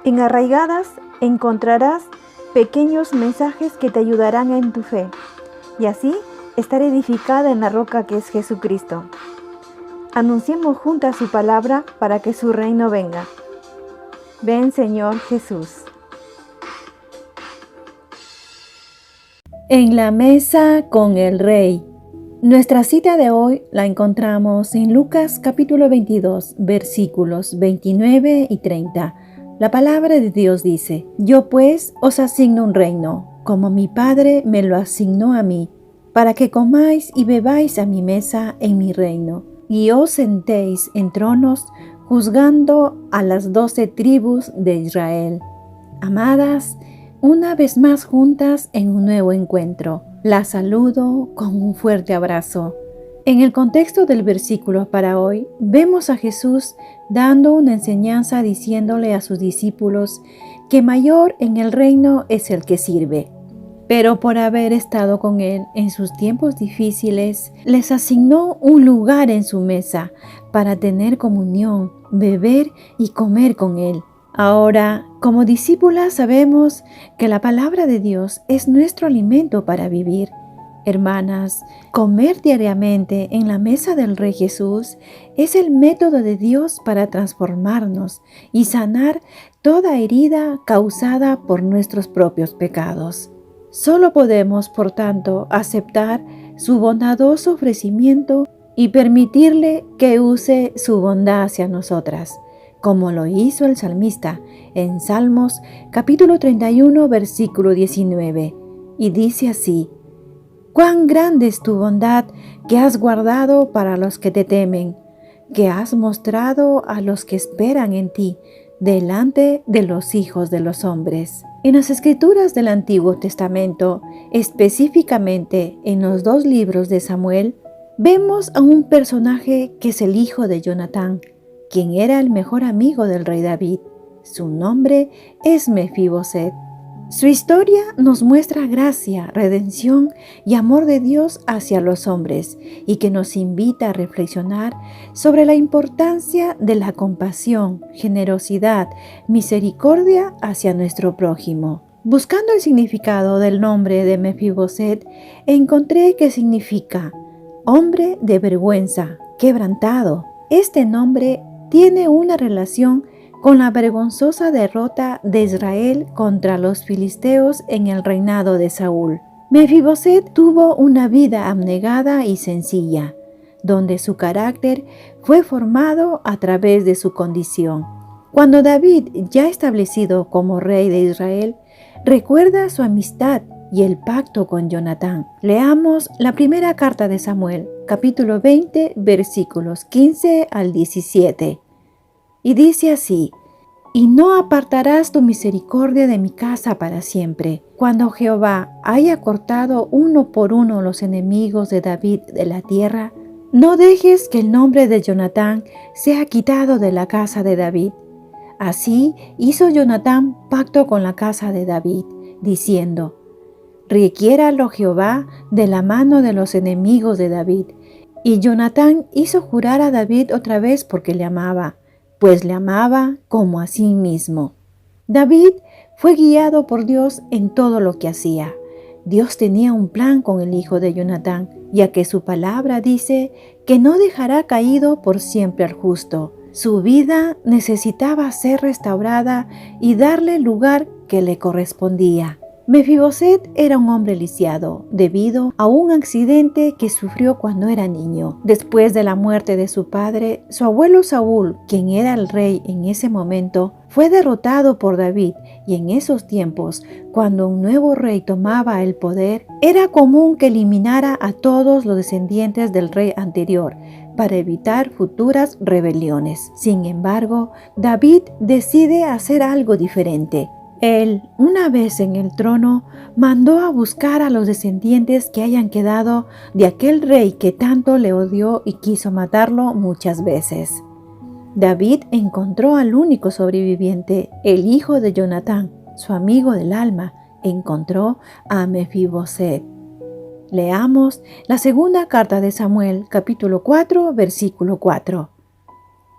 En Arraigadas encontrarás pequeños mensajes que te ayudarán en tu fe y así estar edificada en la roca que es Jesucristo. Anunciemos juntas su palabra para que su reino venga. Ven, Señor Jesús. En la mesa con el Rey. Nuestra cita de hoy la encontramos en Lucas capítulo 22, versículos 29 y 30. La palabra de Dios dice: Yo pues os asigno un reino, como mi Padre me lo asignó a mí, para que comáis y bebáis a mi mesa en mi reino, y os sentéis en tronos, juzgando a las 12 tribus de Israel. Amadas, una vez más juntas en un nuevo encuentro. Las saludo con un fuerte abrazo. En el contexto del versículo para hoy, vemos a Jesús dando una enseñanza diciéndole a sus discípulos que mayor en el reino es el que sirve. Pero por haber estado con Él en sus tiempos difíciles, les asignó un lugar en su mesa para tener comunión, beber y comer con Él. Ahora, como discípulas, sabemos que la palabra de Dios es nuestro alimento para vivir. Hermanas, comer diariamente en la mesa del Rey Jesús es el método de Dios para transformarnos y sanar toda herida causada por nuestros propios pecados. Solo podemos, por tanto, aceptar su bondadoso ofrecimiento y permitirle que use su bondad hacia nosotras, como lo hizo el salmista en Salmos capítulo 31, versículo 19, y dice así: Cuán grande es tu bondad que has guardado para los que te temen, que has mostrado a los que esperan en ti, delante de los hijos de los hombres. En las Escrituras del Antiguo Testamento, específicamente en los 2 libros de Samuel, vemos a un personaje que es el hijo de Jonatán, quien era el mejor amigo del rey David. Su nombre es Mefiboset. Su historia nos muestra gracia, redención y amor de Dios hacia los hombres y que nos invita a reflexionar sobre la importancia de la compasión, generosidad, misericordia hacia nuestro prójimo. Buscando el significado del nombre de Mefiboset, encontré que significa hombre de vergüenza, quebrantado. Este nombre tiene una relación con la vergonzosa derrota de Israel contra los filisteos en el reinado de Saúl. Mefiboset tuvo una vida abnegada y sencilla, donde su carácter fue formado a través de su condición. Cuando David, ya establecido como rey de Israel, recuerda su amistad y el pacto con Jonatán. Leamos la primera carta de Samuel, capítulo 20, versículos 15 al 17. Y dice así: Y no apartarás tu misericordia de mi casa para siempre. Cuando Jehová haya cortado uno por uno los enemigos de David de la tierra, no dejes que el nombre de Jonatán sea quitado de la casa de David. Así hizo Jonatán pacto con la casa de David, diciendo: Requiéralo Jehová de la mano de los enemigos de David. Y Jonatán hizo jurar a David otra vez porque le amaba, pues le amaba como a sí mismo. David fue guiado por Dios en todo lo que hacía. Dios tenía un plan con el hijo de Jonatán, ya que su palabra dice que no dejará caído por siempre al justo. Su vida necesitaba ser restaurada y darle el lugar que le correspondía. Mefiboset era un hombre lisiado debido a un accidente que sufrió cuando era niño. Después de la muerte de su padre, su abuelo Saúl, quien era el rey en ese momento, fue derrotado por David, y en esos tiempos, cuando un nuevo rey tomaba el poder, era común que eliminara a todos los descendientes del rey anterior para evitar futuras rebeliones. Sin embargo, David decide hacer algo diferente. Él, una vez en el trono, mandó a buscar a los descendientes que hayan quedado de aquel rey que tanto le odió y quiso matarlo muchas veces. David encontró al único sobreviviente, el hijo de Jonatán, su amigo del alma, encontró a Mefiboset. Leamos la segunda carta de Samuel, capítulo 4, versículo 4.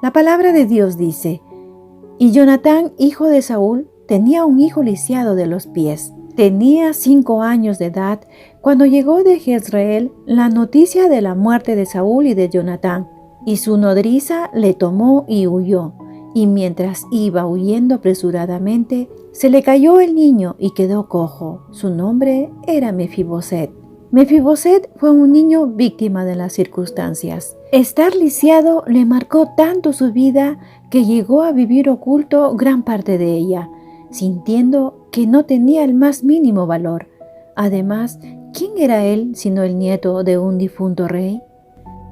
La palabra de Dios dice: Y Jonatán, hijo de Saúl, tenía un hijo lisiado de los pies. Tenía 5 años de edad cuando llegó de Jezreel la noticia de la muerte de Saúl y de Jonatán, y su nodriza le tomó y huyó. Y mientras iba huyendo apresuradamente, se le cayó el niño y quedó cojo. Su nombre era Mefiboset. Mefiboset fue un niño víctima de las circunstancias. Estar lisiado le marcó tanto su vida que llegó a vivir oculto gran parte de ella, sintiendo que no tenía el más mínimo valor. Además, ¿quién era él sino el nieto de un difunto rey?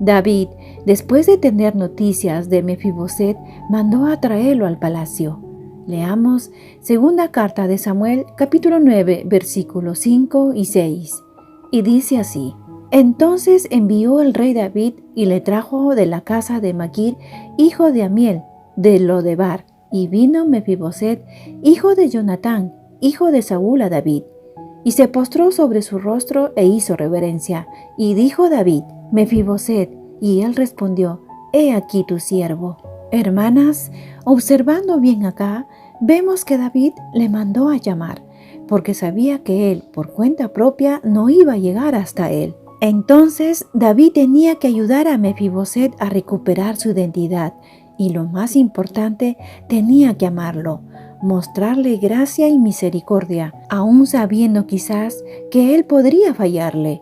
David, después de tener noticias de Mefiboset, mandó a traerlo al palacio. Leamos segunda carta de Samuel, capítulo 9, versículos 5 y 6. Y dice así: Entonces envió el rey David y le trajo de la casa de Maquir, hijo de Amiel, de Lodebar, y vino Mefiboset, hijo de Jonatán, hijo de Saúl, a David. Y se postró sobre su rostro e hizo reverencia. Y dijo David: Mefiboset. Y él respondió: He aquí tu siervo. Hermanas, observando bien acá, vemos que David le mandó a llamar, porque sabía que él, por cuenta propia, no iba a llegar hasta él. Entonces David tenía que ayudar a Mefiboset a recuperar su identidad, y lo más importante, tenía que amarlo, mostrarle gracia y misericordia, aun sabiendo quizás que él podría fallarle.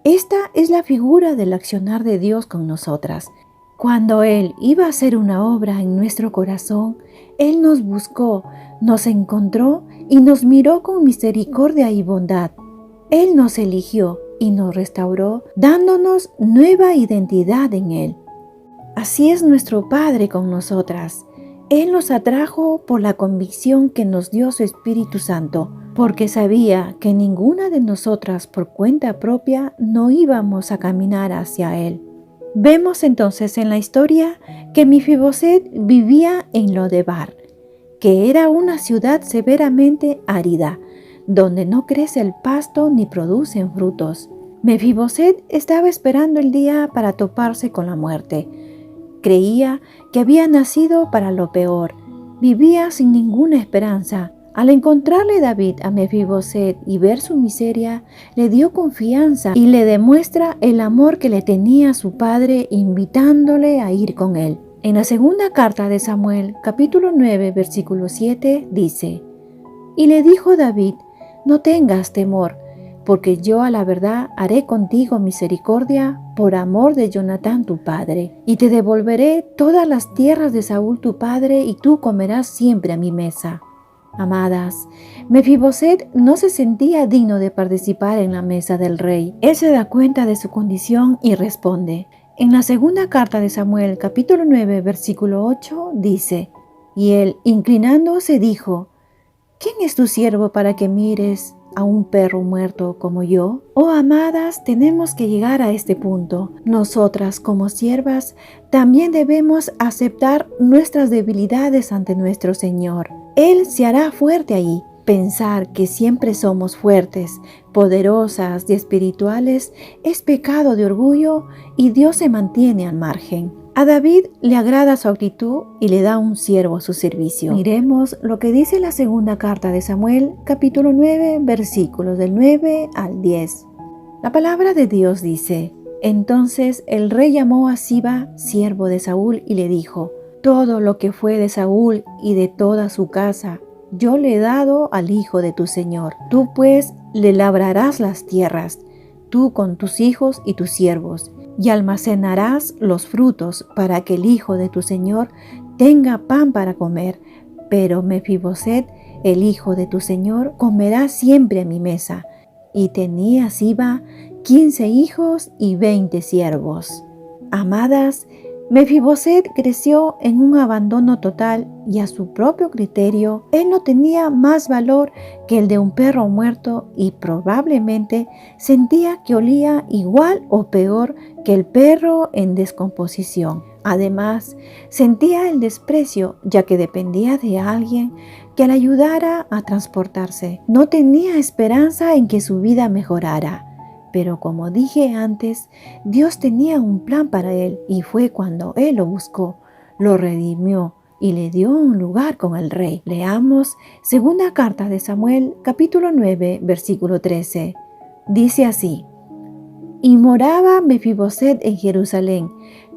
Esta es la figura del accionar de Dios con nosotras. Cuando Él iba a hacer una obra en nuestro corazón, Él nos buscó, nos encontró y nos miró con misericordia y bondad. Él nos eligió y nos restauró, dándonos nueva identidad en Él. Así es nuestro Padre con nosotras. Él nos atrajo por la convicción que nos dio su Espíritu Santo, porque sabía que ninguna de nosotras por cuenta propia no íbamos a caminar hacia Él. Vemos entonces en la historia que Mefiboset vivía en Lodebar, que era una ciudad severamente árida, donde no crece el pasto ni producen frutos. Mefiboset estaba esperando el día para toparse con la muerte. Creía que había nacido para lo peor. Vivía sin ninguna esperanza. Al encontrarle David a Mefiboset y ver su miseria, le dio confianza y le demuestra el amor que le tenía a su padre, invitándole a ir con él. En la segunda carta de Samuel, capítulo 9, versículo 7, dice: Y le dijo David: No tengas temor, porque yo a la verdad haré contigo misericordia por amor de Jonatán tu padre, y te devolveré todas las tierras de Saúl tu padre, y tú comerás siempre a mi mesa. Amadas, Mefiboset no se sentía digno de participar en la mesa del rey. Él se da cuenta de su condición y responde. En la segunda carta de Samuel, capítulo 9, versículo 8, dice: Y él, inclinándose, dijo: ¿Quién es tu siervo para que mires a un perro muerto como yo? Oh, amadas, tenemos que llegar a este punto. Nosotras, como siervas, también debemos aceptar nuestras debilidades ante nuestro Señor. Él se hará fuerte ahí. Pensar que siempre somos fuertes, poderosas y espirituales es pecado de orgullo, y Dios se mantiene al margen. A David le agrada su actitud y le da un siervo a su servicio. Miremos lo que dice la segunda carta de Samuel, capítulo 9, versículos del 9 al 10. La palabra de Dios dice: Entonces el rey llamó a Siba, siervo de Saúl, y le dijo: Todo lo que fue de Saúl y de toda su casa, yo le he dado al hijo de tu señor. Tú pues le labrarás las tierras, tú con tus hijos y tus siervos, y almacenarás los frutos para que el hijo de tu señor tenga pan para comer. Pero Mefiboset, el hijo de tu señor, comerá siempre a mi mesa. Y tenía Siba 15 hijos y 20 siervos. Amadas, Mefiboset creció en un abandono total, y a su propio criterio, él no tenía más valor que el de un perro muerto, y probablemente sentía que olía igual o peor que el perro en descomposición. Además, sentía el desprecio, ya que dependía de alguien que le ayudara a transportarse. No tenía esperanza en que su vida mejorara. Pero como dije antes, Dios tenía un plan para él, y fue cuando él lo buscó, lo redimió, y le dio un lugar con el rey. Leamos segunda carta de Samuel, capítulo 9, versículo 13. Dice así: y moraba Mefiboset en Jerusalén,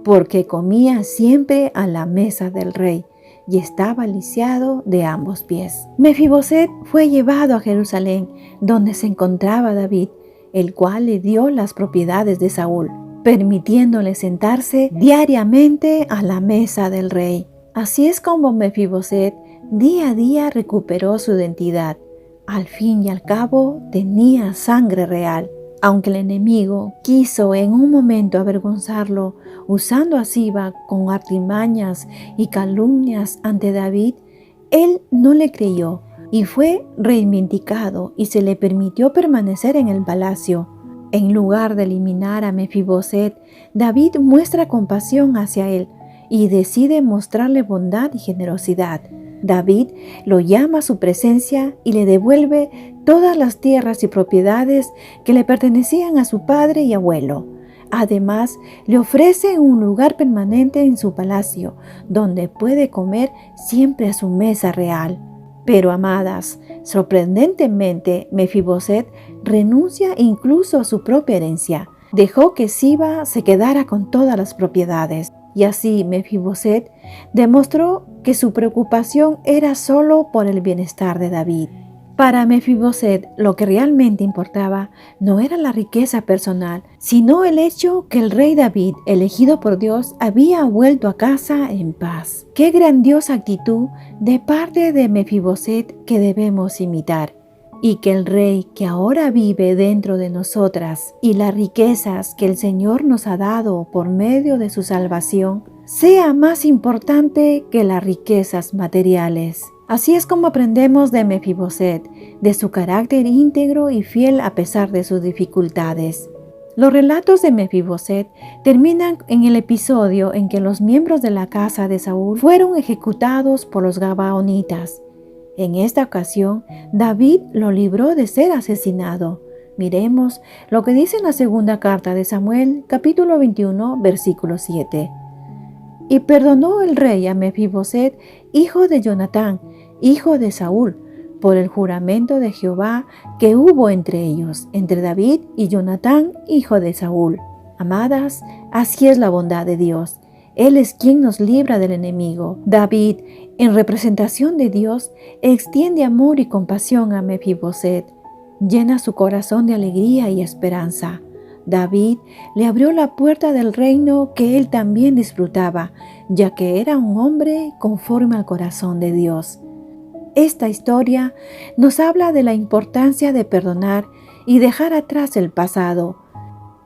porque comía siempre a la mesa del rey, y estaba lisiado de ambos pies. Mefiboset fue llevado a Jerusalén, donde se encontraba David, el cual le dio las propiedades de Saúl, permitiéndole sentarse diariamente a la mesa del rey. Así es como Mefiboset día a día recuperó su identidad. Al fin y al cabo tenía sangre real. Aunque el enemigo quiso en un momento avergonzarlo, usando a Siba con artimañas y calumnias ante David, él no le creyó y fue reivindicado y se le permitió permanecer en el palacio. En lugar de eliminar a Mefiboset, David muestra compasión hacia él y decide mostrarle bondad y generosidad. David lo llama a su presencia y le devuelve todas las tierras y propiedades que le pertenecían a su padre y abuelo. Además, le ofrece un lugar permanente en su palacio, donde puede comer siempre a su mesa real. Pero, amadas, sorprendentemente, Mefiboset renuncia incluso a su propia herencia. Dejó que Siba se quedara con todas las propiedades. Y así Mefiboset demostró que su preocupación era solo por el bienestar de David. Para Mefiboset, lo que realmente importaba no era la riqueza personal, sino el hecho que el rey David, elegido por Dios, había vuelto a casa en paz. ¡Qué grandiosa actitud de parte de Mefiboset que debemos imitar! Y que el Rey que ahora vive dentro de nosotras y las riquezas que el Señor nos ha dado por medio de su salvación sea más importante que las riquezas materiales. Así es como aprendemos de Mefiboset, de su carácter íntegro y fiel a pesar de sus dificultades. Los relatos de Mefiboset terminan en el episodio en que los miembros de la casa de Saúl fueron ejecutados por los gabaonitas. En esta ocasión, David lo libró de ser asesinado. Miremos lo que dice en la segunda carta de Samuel, capítulo 21, versículo 7. Y perdonó el rey a Mefiboset, hijo de Jonatán, hijo de Saúl, por el juramento de Jehová que hubo entre ellos, entre David y Jonatán, hijo de Saúl. Amadas, así es la bondad de Dios. Él es quien nos libra del enemigo. David, en representación de Dios, extiende amor y compasión a Mefiboset. Llena su corazón de alegría y esperanza. David le abrió la puerta del reino que él también disfrutaba, ya que era un hombre conforme al corazón de Dios. Esta historia nos habla de la importancia de perdonar y dejar atrás el pasado.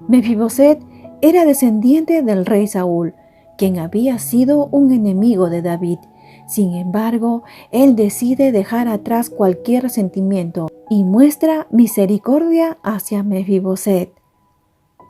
Mefiboset era descendiente del rey Saúl, quien había sido un enemigo de David. Sin embargo, él decide dejar atrás cualquier resentimiento y muestra misericordia hacia Mefiboset.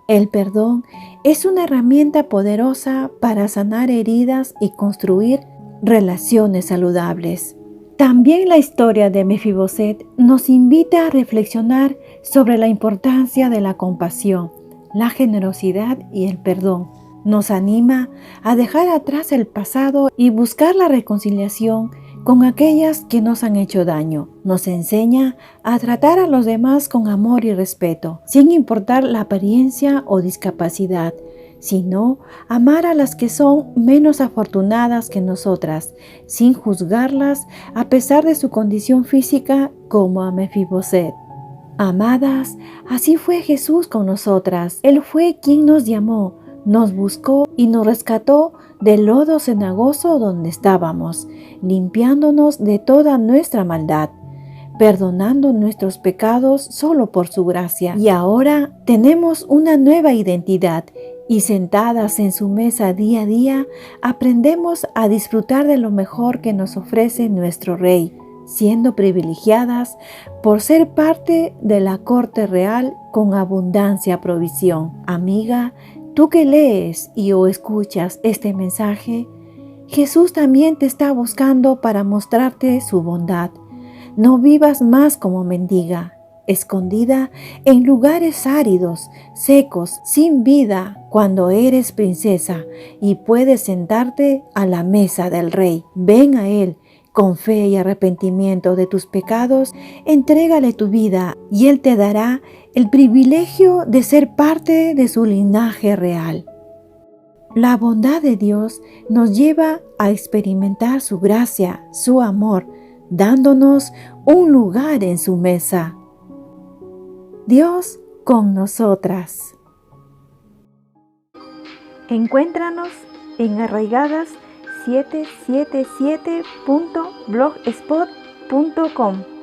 El perdón es una herramienta poderosa para sanar heridas y construir relaciones saludables. También la historia de Mefiboset nos invita a reflexionar sobre la importancia de la compasión, la generosidad y el perdón. Nos anima a dejar atrás el pasado y buscar la reconciliación con aquellas que nos han hecho daño. Nos enseña a tratar a los demás con amor y respeto, sin importar la apariencia o discapacidad, sino amar a las que son menos afortunadas que nosotras, sin juzgarlas a pesar de su condición física, como a Mefiboset. Amadas, así fue Jesús con nosotras. Él fue quien nos llamó, nos buscó y nos rescató del lodo cenagoso donde estábamos, limpiándonos de toda nuestra maldad, perdonando nuestros pecados solo por su gracia. Y ahora tenemos una nueva identidad y sentadas en su mesa día a día, aprendemos a disfrutar de lo mejor que nos ofrece nuestro Rey, siendo privilegiadas por ser parte de la corte real con abundancia provisión. Amiga, tú que lees o escuchas este mensaje, Jesús también te está buscando para mostrarte su bondad. No vivas más como mendiga. escondida en lugares áridos, secos, sin vida, cuando eres princesa y puedes sentarte a la mesa del rey. Ven a Él con fe y arrepentimiento de tus pecados, entrégale tu vida y Él te dará el privilegio de ser parte de su linaje real. La bondad de Dios nos lleva a experimentar su gracia, su amor, dándonos un lugar en su mesa. Dios con nosotras. Encuéntranos en arraigadas777.blogspot.com.